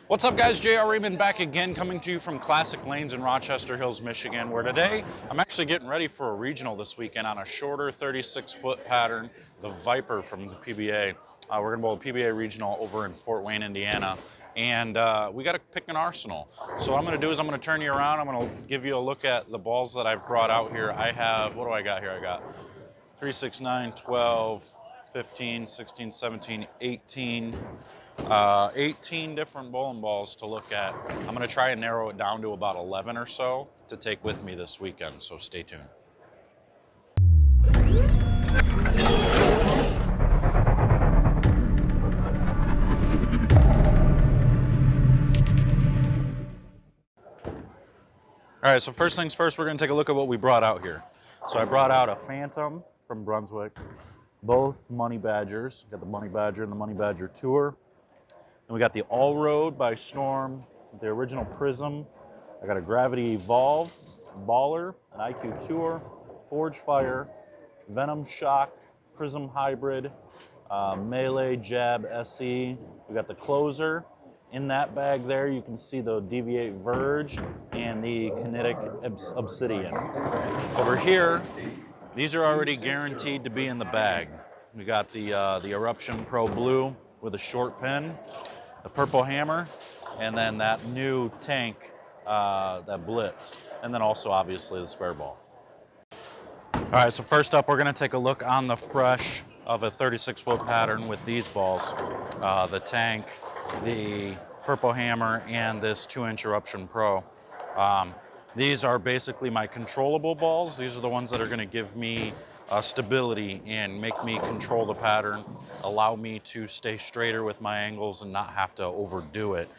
What's up guys, JR Raymond back again, coming to you from Classic Lanes in Rochester Hills, Michigan, where today I'm actually getting ready for a regional this weekend on a shorter 36-foot pattern, the Viper from the PBA. We're gonna bowl a PBA regional over in Fort Wayne, Indiana, and we gotta pick an arsenal. So what I'm gonna do is I'm gonna turn you around, I'm gonna give you a look at the balls that I've brought out here. I have, what do I got here? I got 3, 6, 9, 12, 15, 16, 17, 18, 18 different bowling balls to look at. I'm going to try and narrow it down to about 11 or so to take with me this weekend, so stay tuned. All right, so first things first, we're going to take a look at what we brought out here. So I brought out a Phantom from Brunswick, both Money Badgers. Got the Money Badger and the Money Badger Tour. And we got the All Road by Storm, the original Prism. I got a Gravity Evolve, Baller, an IQ Tour, Forge Fire, Venom Shock, Prism Hybrid, Melee Jab SE. We got the Closer. In that bag there, you can see the Deviate Verge and the Kinetic Obsidian. Over here, these are already guaranteed to be in the bag. We got the Eruption Crow Blue with a short pin, the Purple Hammer, and then that new tank, that Blitz, and then also obviously the spare ball. All right, so first up, we're gonna take a look on the fresh of a 36-foot pattern with these balls, the tank, the Purple Hammer, and this 2-inch Eruption Pro. These are basically my controllable balls. These are the ones that are gonna give me stability and make me control the pattern, allow me to stay straighter with my angles and not have to overdo it,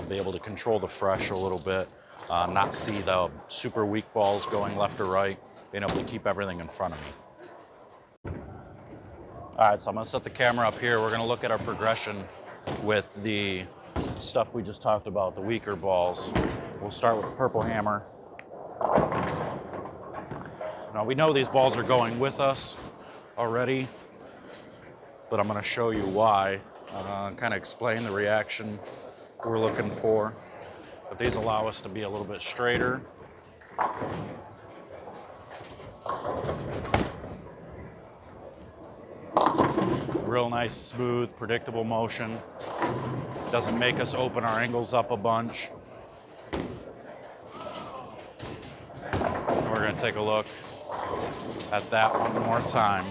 be able to control the fresh a little bit, not see the super weak balls going left or right, being able to keep everything in front of me. All right, so I'm gonna set the camera up here. We're gonna look at our progression with the stuff we just talked about, the weaker balls. We'll start with the Purple Hammer. Now we know these balls are going with us already, but I'm gonna show you why, kind of explain the reaction we're looking for. But these allow us to be a little bit straighter. Real nice, smooth, predictable motion. Doesn't make us open our angles up a bunch. And we're gonna take a look at that one more time.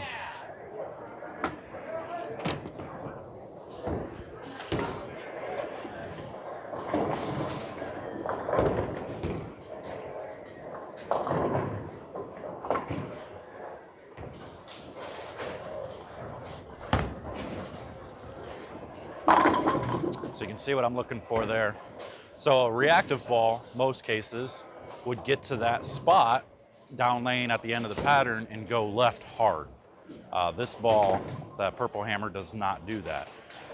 So you can see what I'm looking for there. So a reactive ball, most cases, would get to that spot down lane at the end of the pattern and go left hard. This ball, that Purple Hammer, does not do that.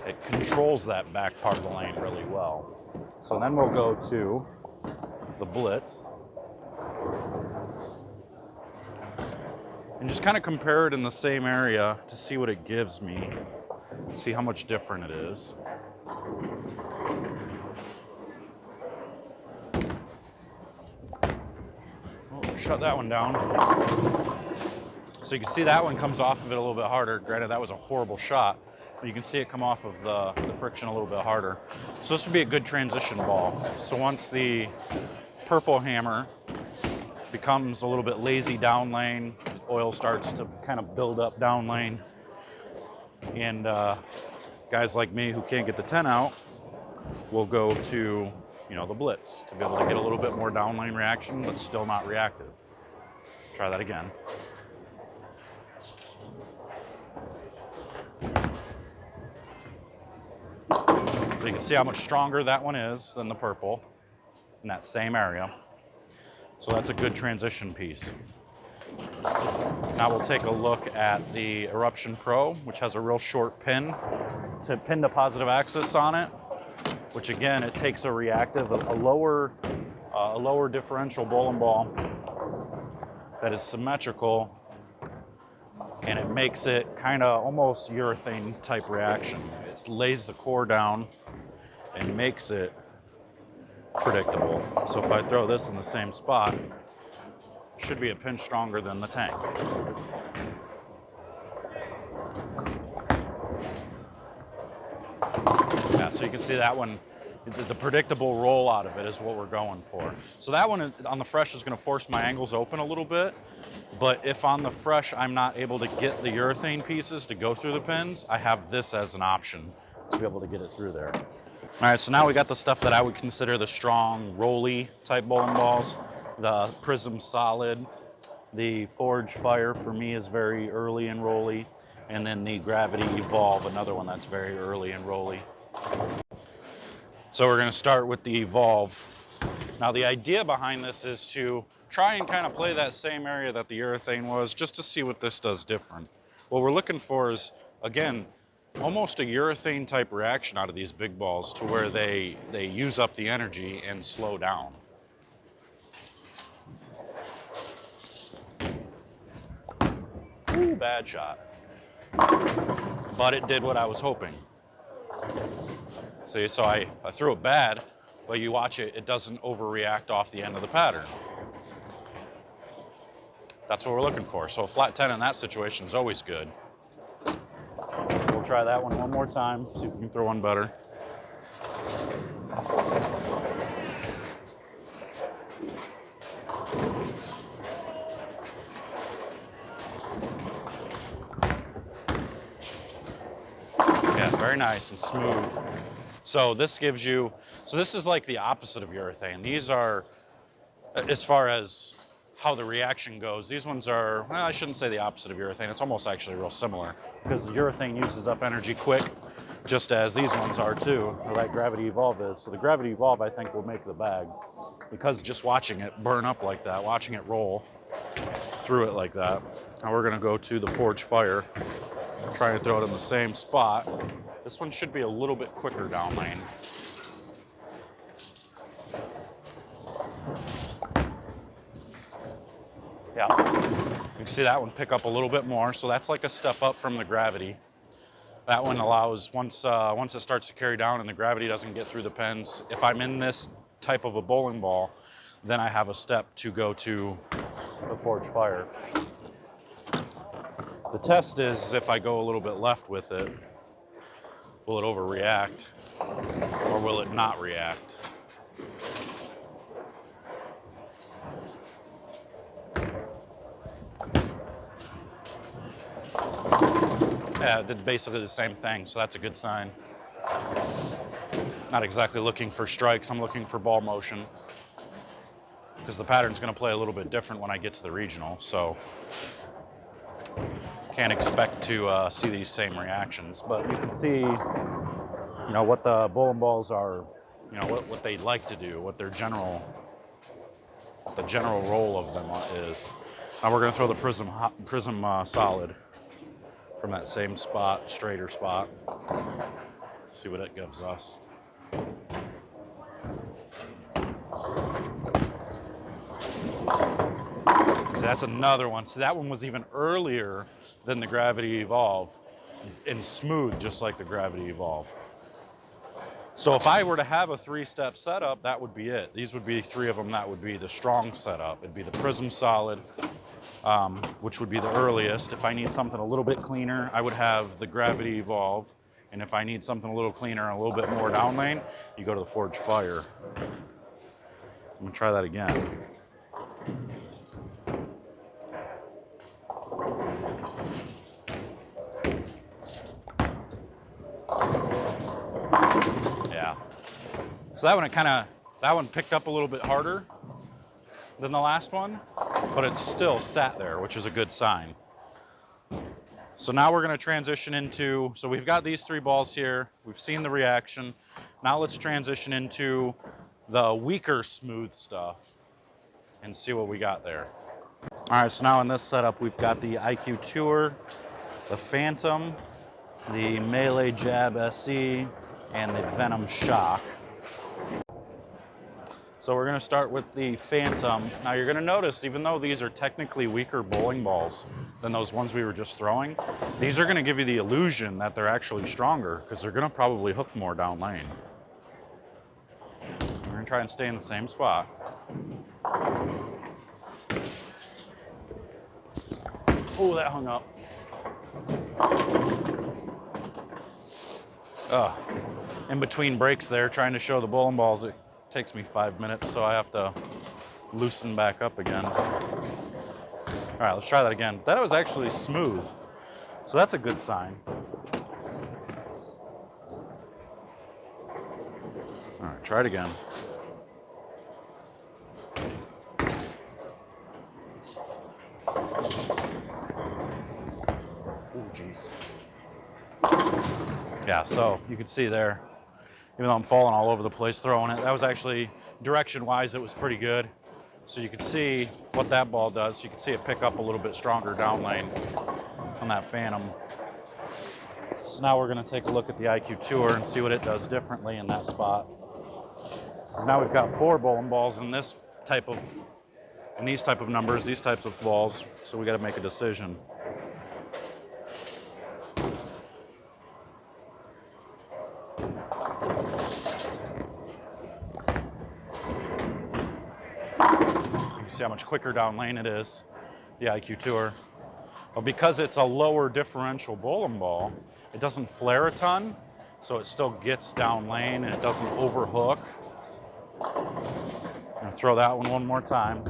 It controls that back part of the lane really well. So then we'll go to the Blitz and just kind of compare it in the same area to see what it gives me, see how much different it is. Shut that one down. So you can see that one comes off of it a little bit harder. Granted, that was a horrible shot, but you can see it come off of the friction a little bit harder. So this would be a good transition ball. So once the Purple Hammer becomes a little bit lazy down lane, oil starts to kind of build up down lane, and guys like me who can't get the 10 out will go to, you know, the Blitz to be able to get a little bit more down lane reaction, but still not reactive. Try that again. So you can see how much stronger that one is than the purple in that same area. So that's a good transition piece. Now we'll take a look at the Eruption Pro, which has a real short pin to pin the positive axis on it, which again, it takes a reactive, a lower differential bowling ball that is symmetrical, and it makes it kind of almost urethane type reaction. It lays the core down and makes it predictable. So if I throw this in the same spot, it should be a pinch stronger than the tank. Yeah, so you can see that one, the predictable roll out of it is what we're going for. So that one on the fresh is going to force my angles open a little bit, but if on the fresh I'm not able to get the urethane pieces to go through the pins, I have this as an option to be able to get it through there. All right, so now we got the stuff that I would consider the strong, rolly type bowling balls. The Prism Solid, the Forge Fire for me is very early and rolly, and then the Gravity Evolve, another one that's very early and rolly. So we're going to start with the Evolve. Now the idea behind this is to try and kind of play that same area that the urethane was, just to see what this does different. What we're looking for is, again, almost a urethane type reaction out of these big balls to where they use up the energy and slow down. Ooh, bad shot. But it did what I was hoping. See, so I threw it bad, but you watch it, it doesn't overreact off the end of the pattern. That's what we're looking for. So a flat 10 in that situation is always good. We'll try that one more time, see if we can throw one better. Yeah, very nice and smooth. So this gives you, so this is like the opposite of urethane. These are, as far as how the reaction goes, these ones are, well, I shouldn't say the opposite of urethane. It's almost actually real similar because the urethane uses up energy quick, just as these ones are too, or like Gravity Evolve is. So the Gravity Evolve, I think, will make the bag because just watching it burn up like that, watching it roll through it like that. Now we're gonna go to the Forge Fire, try and throw it in the same spot. This one should be a little bit quicker down lane. Yeah, you can see that one pick up a little bit more, so that's like a step up from the Gravity. That one allows, once it starts to carry down and the Gravity doesn't get through the pins, if I'm in this type of a bowling ball, then I have a step to go to the Forge Fire. The test is if I go a little bit left with it, will it overreact or will it not react? Yeah, it did basically the same thing, so that's a good sign. Not exactly looking for strikes, I'm looking for ball motion because the pattern's going to play a little bit different when I get to the regional, so can't expect to see these same reactions. But you can see, you know, what the bowling balls are, you know, what they like to do, what their general role of them is. Now we're going to throw the Prism Solid from that same spot, straighter spot. See what it gives us. So that's another one. So that one was even earlier than the Gravity Evolve and smooth, just like the Gravity Evolve. So if I were to have a three-step setup, that would be it. These would be three of them. That would be the strong setup. It'd be the Prism Solid, which would be the earliest. If I need something a little bit cleaner, I would have the Gravity Evolve. And if I need something a little cleaner and a little bit more down lane, you go to the Forge Fire. I'm gonna try that again. Yeah. So that one picked up a little bit harder than the last one, but it still sat there, which is a good sign. So now we're going to transition into, so we've got these three balls here. We've seen the reaction. Now let's transition into the weaker smooth stuff and see what we got there. All right, so now in this setup, we've got the IQ Tour, the Phantom, the Melee Jab SE, and the Venom Shock. So we're going to start with the Phantom. Now you're going to notice, even though these are technically weaker bowling balls than those ones we were just throwing, these are going to give you the illusion that they're actually stronger because they're going to probably hook more down lane. All right. and try and stay in the same spot. Oh, that hung up. In between breaks there, trying to show the bowling balls, it takes me 5 minutes, so I have to loosen back up again. All right, let's try that again. That was actually smooth, so that's a good sign. All right, try it again. Oh, geez. Yeah, so you can see there, even though I'm falling all over the place throwing it, that was actually, direction-wise, it was pretty good. So you can see what that ball does. You can see it pick up a little bit stronger down lane on that Phantom. So now we're gonna take a look at the IQ Tour and see what it does differently in that spot. Because now we've got 4 bowling balls in these type of numbers, these types of balls. So we gotta make a decision. See how much quicker down lane it is, the IQ Tour. But because it's a lower differential bowling ball, it doesn't flare a ton, so it still gets down lane and it doesn't overhook. I'm gonna throw that one more time.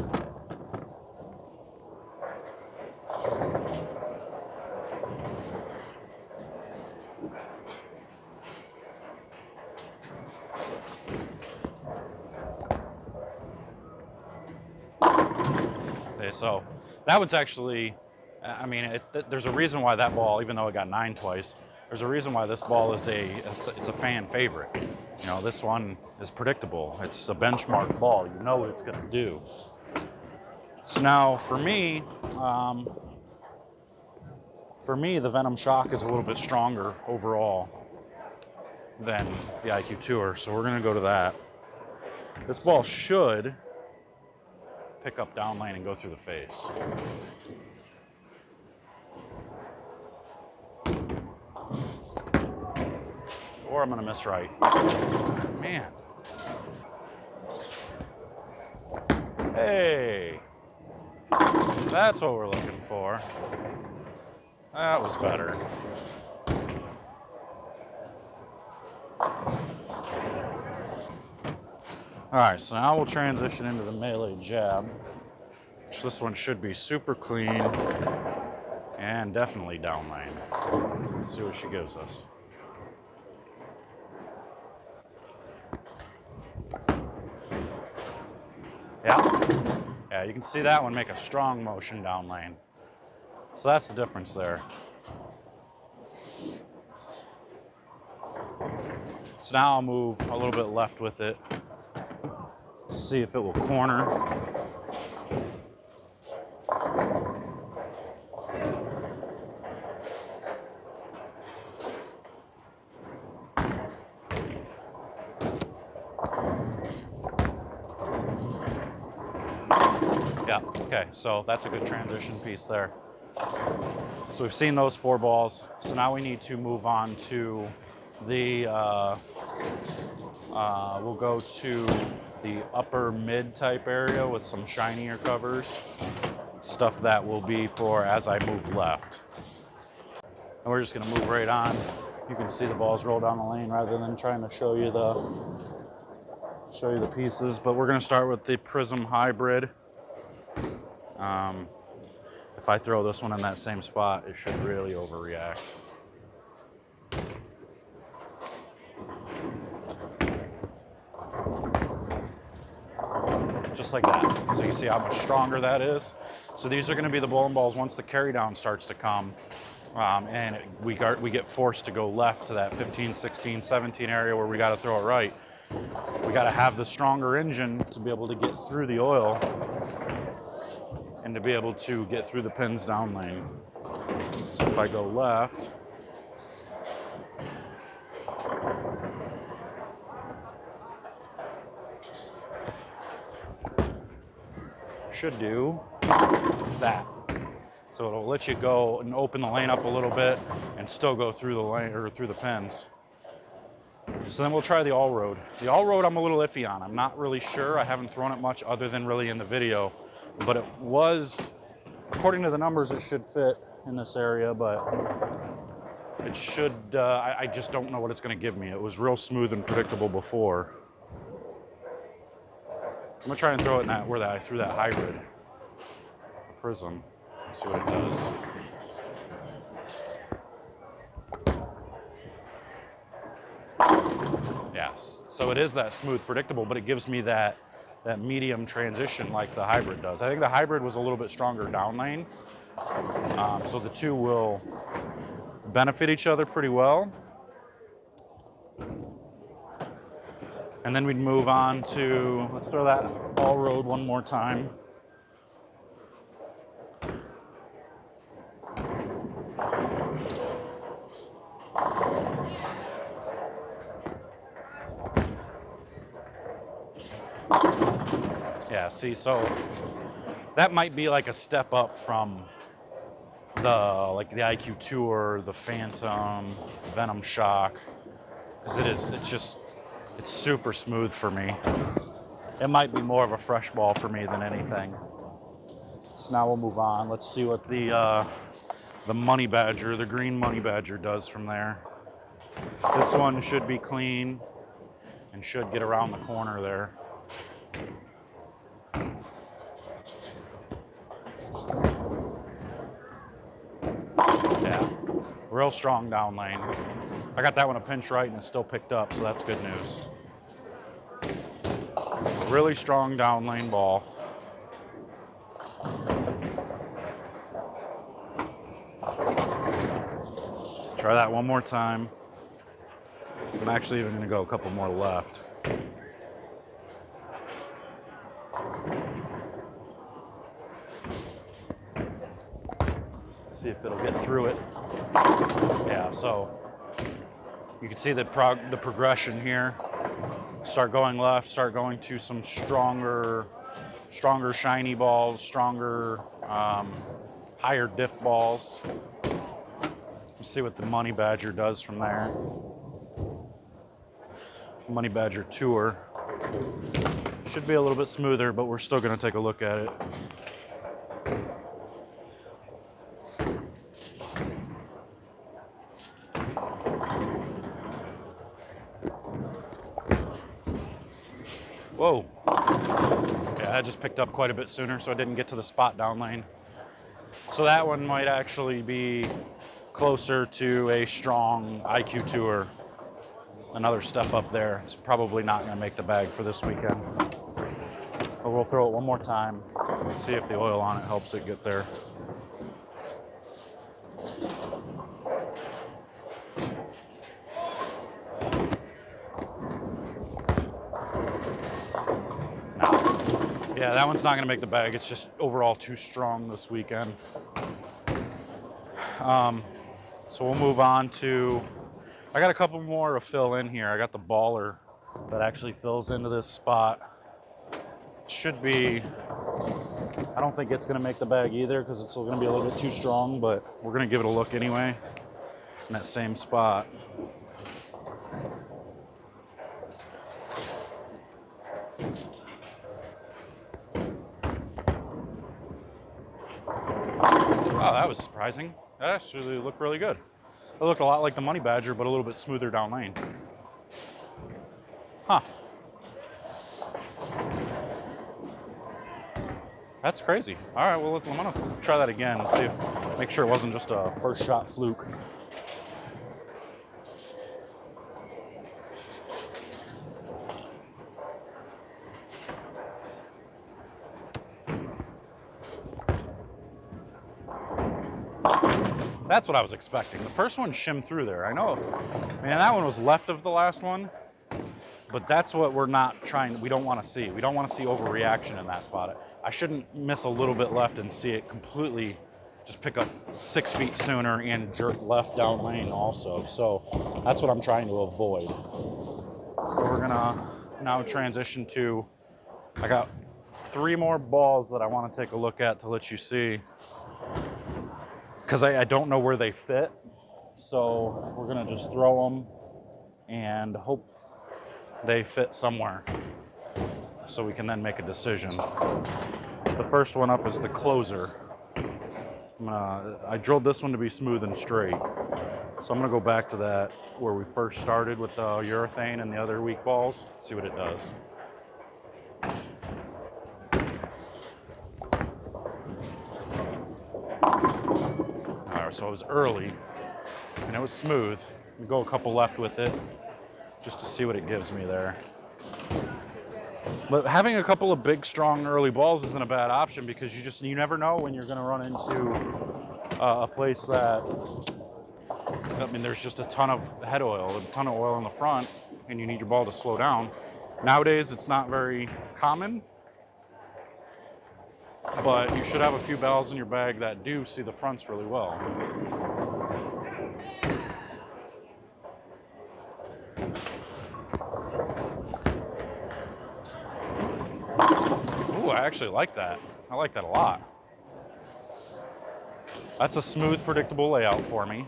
Okay, so that one's actually, I mean, there's a reason why that ball, even though it got 9 twice, there's a reason why this ball is it's a fan favorite. You know, this one is predictable. It's a benchmark ball. You know what it's going to do. So now, for me, the Venom Shock is a little bit stronger overall than the IQ Tour, so we're going to go to that. This ball should pick up down lane and go through the face. Or I'm gonna miss right. Man. Hey. That's what we're looking for. That was better. All right, so now we'll transition into the melee jab, which this one should be super clean and definitely down lane. Let's see what she gives us. Yeah, you can see that one make a strong motion down lane. So that's the difference there. So now I'll move a little bit left with it. See if it will corner. Yeah, okay, so that's a good transition piece there. So we've seen those 4 balls. So now we need to move on to the, we'll go to the upper mid type area with some shinier covers. Stuff that will be for as I move left. And we're just gonna move right on. You can see the balls roll down the lane rather than trying to show you the pieces. But we're gonna start with the Prism Hybrid. If I throw this one in that same spot, it should really overreact. Just like that. So you see how much stronger that is. So these are going to be the bowling balls once the carry down starts to come. And we get forced to go left to that 15, 16, 17 area where we got to throw it right. We got to have the stronger engine to be able to get through the oil and to be able to get through the pins down lane. So if I go left, should do that. So it'll let you go and open the lane up a little bit and still go through the lane or through the pins. So then we'll try the all-road. The all-road I'm a little iffy on. I'm not really sure. I haven't thrown it much other than really in the video. But it was, according to the numbers, it should fit in this area, but it should, I just don't know what it's going to give me. It was real smooth and predictable before. I'm going to try and throw it in that, where I threw that hybrid. Prism. Let's see what it does. Yes, so it is that smooth, predictable, but it gives me that medium transition like the hybrid does. I think the hybrid was a little bit stronger down lane, so the two will benefit each other pretty well. And then we'd move on to, let's throw that all road one more time. Yeah, see, so that might be like a step up from the IQ Tour, the Phantom, Venom Shock, because it's super smooth for me. It might be more of a fresh ball for me than anything. So now we'll move on. Let's see what the Money Badger, the green Money Badger does from there. This one should be clean and should get around the corner there. Yeah, real strong down lane. I got that one a pinch right and it still picked up, so that's good news. Really strong down lane ball. Try that one more time. I'm actually even gonna go a couple more left. See if it'll get through it. Yeah, so you can see the progression here. Start going left, start going to some stronger shiny balls, stronger, higher diff balls. Let's see what the Money Badger does from there. Money Badger Tour. Should be a little bit smoother, but we're still gonna take a look at it. Whoa. Yeah, I just picked up quite a bit sooner, so I didn't get to the spot down lane. So that one might actually be closer to a strong IQ Tour. Another step up there. It's probably not going to make the bag for this weekend. But we'll throw it one more time and see if the oil on it helps it get there. Yeah, that one's not going to make the bag. It's just overall too strong this weekend. So we'll move on to, I got a couple more to fill in here. I got the baller that actually fills into this spot. Should be, I don't think it's going to make the bag either because it's going to be a little bit too strong, but we're going to give it a look anyway in that same spot. Wow, that was surprising. That actually looked really good. It looked a lot like the Money Badger, but a little bit smoother down lane. Huh. That's crazy. All right, well, I'm gonna try that again and see if, make sure it wasn't just a first shot fluke. That's what I was expecting. The first one shimmed through there. I know, man, that one was left of the last one, but that's what we're not trying, we don't want to see. We don't want to see overreaction in that spot. I shouldn't miss a little bit left and see it completely just pick up 6 feet sooner and jerk left down lane also. So that's what I'm trying to avoid. So we're gonna now transition to, I got 3 more balls that I want to take a look at to let you see, because I don't know where they fit. So we're gonna just throw them and hope they fit somewhere so we can then make a decision. The first one up is the closer. I drilled this one to be smooth and straight. So I'm gonna go back to that where we first started with the urethane and the other weak balls, see what it does. All right, so it was early and it was smooth. We go a couple left with it just to see what it gives me there. But having a couple of big, strong early balls isn't a bad option because you never know when you're going to run into a place that, I mean, there's just a ton of head oil, a ton of oil in the front, and you need your ball to slow down. Nowadays, it's not very common, but you should have a few balls in your bag that do see the fronts really well. Ooh, I actually like that. I like that a lot. That's a smooth, predictable layout for me.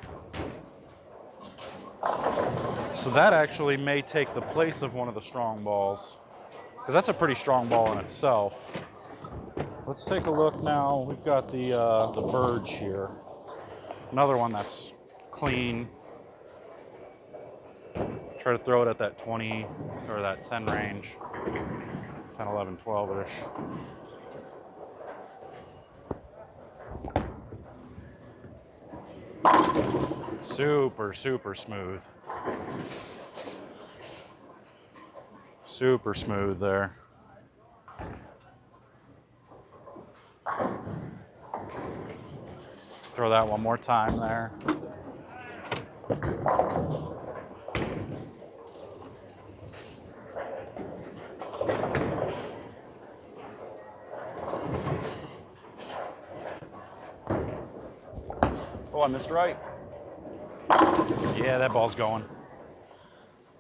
So that actually may take the place of one of the strong balls, because that's a pretty strong ball in itself. Let's take a look now. We've got the Verge here. Another one that's clean. Try to throw it at that 20 or that 10 range. 10, 11, 12-ish. Super, super smooth. Super smooth there. Throw that one more time there. Oh, I missed right. Yeah, that ball's going.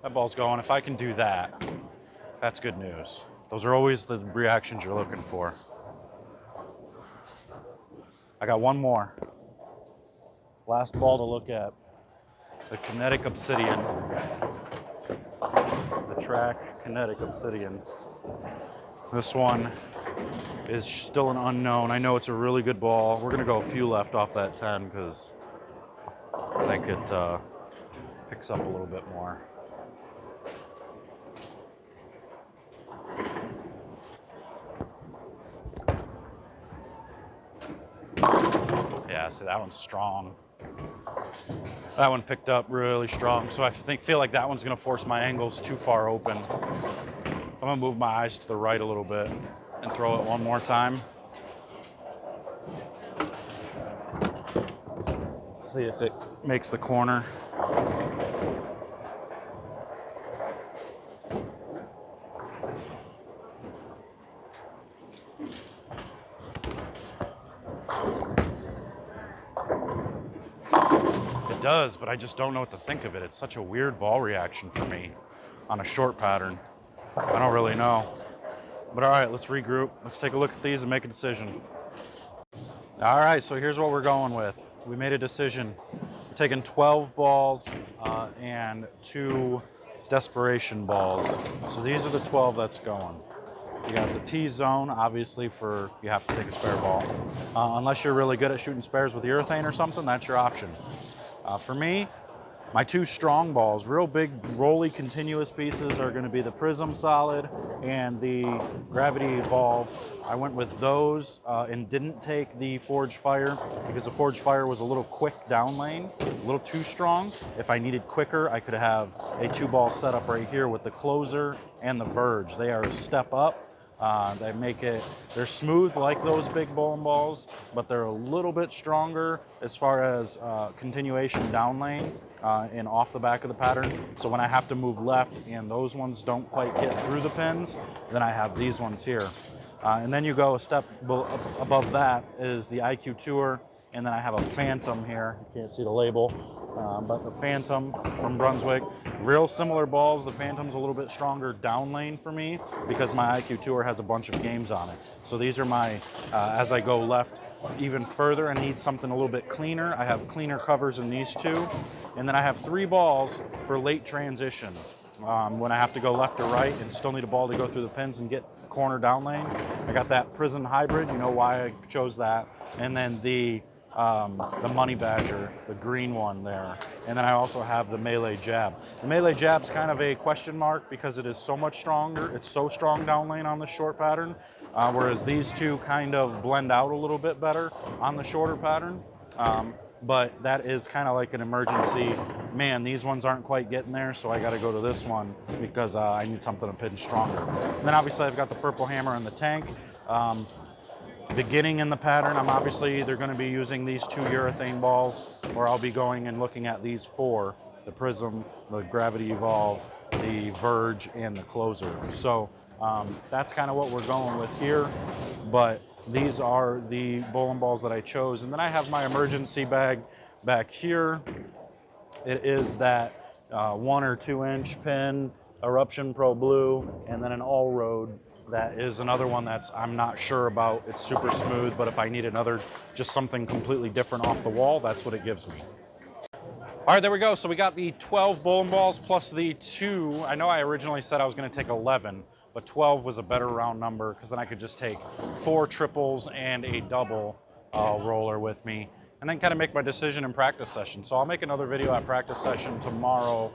That ball's going. If I can do that, that's good news. Those are always the reactions you're looking for. I got one more. Last ball to look at. The Kinetic Obsidian. The Track Kinetic Obsidian. This one is still an unknown. I know it's a really good ball. We're gonna go a few left off that 10 because I think it picks up a little bit more. Yeah, see, that one's strong. That one picked up really strong, so I feel like that one's gonna force my angles too far open. I'm gonna move my eyes to the right a little bit and throw it one more time. See if it makes the corner. It does, but I just don't know what to think of it. It's such a weird ball reaction for me on a short pattern. I don't really know. But all right, let's regroup. Let's take a look at these and make a decision. All right, so here's what we're going with. We made a decision. We're taking 12 balls and 2 desperation balls. So these are the 12 that's going. You got the T-zone, obviously, for you have to take a spare ball. Unless you're really good at shooting spares with urethane or something, that's your option. For me, my 2 strong balls, real big rolly continuous pieces, are going to be the Prism Solid and the Gravity Evolve. I went with those and didn't take the Forged Fire because the Forged Fire was a little quick down lane, a little too strong. If I needed quicker, I could have a 2-ball setup right here with the Closer and the Verge. They are a step up. They're smooth like those big bowling balls, but they're a little bit stronger as far as continuation down lane and off the back of the pattern. So when I have to move left and those ones don't quite get through the pins, then I have these ones here. And then you go a step above that is the IQ Tour, and then I have a Phantom here. You can't see the label, but the Phantom from Brunswick. Real similar balls. The Phantom's a little bit stronger down lane for me because my IQ Tour has a bunch of games on it. So these are my, as I go left even further and need something a little bit cleaner, I have cleaner covers in these 2. And then I have 3 balls for late transition. when I have to go left or right and still need a ball to go through the pins and get corner down lane. I got that Prism Hybrid, you know why I chose that. And then the Money Badger, the green one there. And then I also have the Melee Jab. The Melee Jab's kind of a question mark because it is so much stronger. It's so strong down lane on the short pattern, whereas these two kind of blend out a little bit better on the shorter pattern. But that is kind of like an emergency. Man, these ones aren't quite getting there, so I got to go to this one because I need something to pin stronger. And then obviously I've got the purple hammer and the tank. Beginning in the pattern, I'm obviously either going to be using these 2 urethane balls, or I'll be going and looking at these 4, the Prism, the Gravity Evolve, the Verge, and the Closer. So that's kind of what we're going with here, but these are the bowling balls that I chose. And then I have my emergency bag back here. It is that 1 or 2 inch pin, Eruption Pro Blue, and then an all road. That is another one that's I'm not sure about. It's super smooth, but if I need another, just something completely different off the wall, that's what it gives me. All right, there we go. So we got the 12 bowling balls plus the 2. I know I originally said I was going to take 11, but 12 was a better round number because then I could just take 4 triples and a double roller with me, and then kind of make my decision in practice session. So I'll make another video at practice session tomorrow.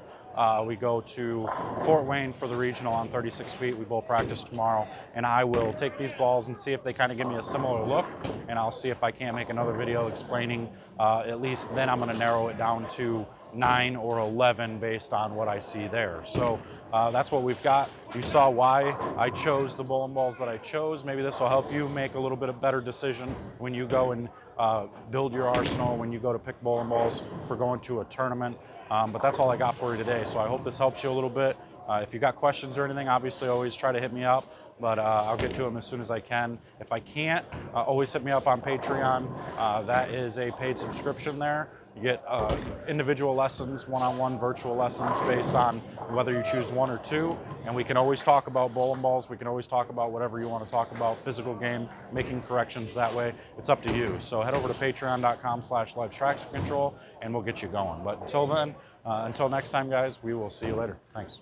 We go to Fort Wayne for the regional on 36 feet. We both practice tomorrow, and I will take these balls and see if they kind of give me a similar look, and I'll see if I can't make another video explaining, at least then I'm going to narrow it down to 9 or 11 based on what I see there. So that's what we've got. You saw why I chose the bowling balls that I chose. Maybe this will help you make a little bit of better decision when you go and build your arsenal, when you go to pick bowling balls for going to a tournament. But that's all I got for you today. So I hope this helps you a little bit. If you got questions or anything, obviously always try to hit me up, but I'll get to them as soon as I can. If I can't, always hit me up on Patreon. That is a paid subscription there. You get individual lessons, one-on-one virtual lessons based on whether you choose 1 or 2. And we can always talk about bowling balls. We can always talk about whatever you want to talk about, physical game, making corrections that way. It's up to you. So head over to patreon.com/LifeTraction Control and we'll get you going. But until then, until next time, guys, we will see you later. Thanks.